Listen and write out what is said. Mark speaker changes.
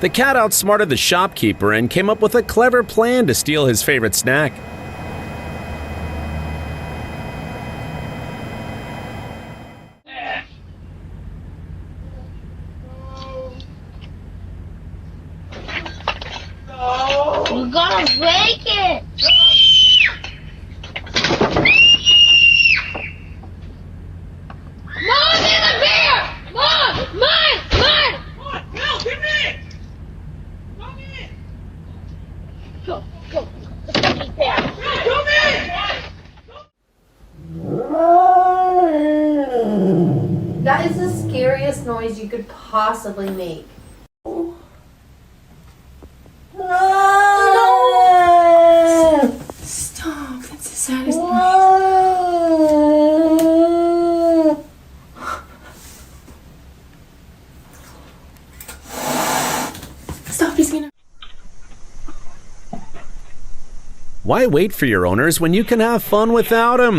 Speaker 1: The cat outsmarted the shopkeeper and came up with a clever plan to steal his favorite snack.
Speaker 2: You gotta break it! Mom, there's a bear! Mom! Mine! Mine!
Speaker 3: What? No, give me! Come in!
Speaker 2: Go, go. Let's eat bear.
Speaker 3: Come in!
Speaker 4: That is the scariest noise you could possibly make. Stop, that's the saddest Stop, he's gonna...
Speaker 1: Why wait for your owners when you can have fun without them?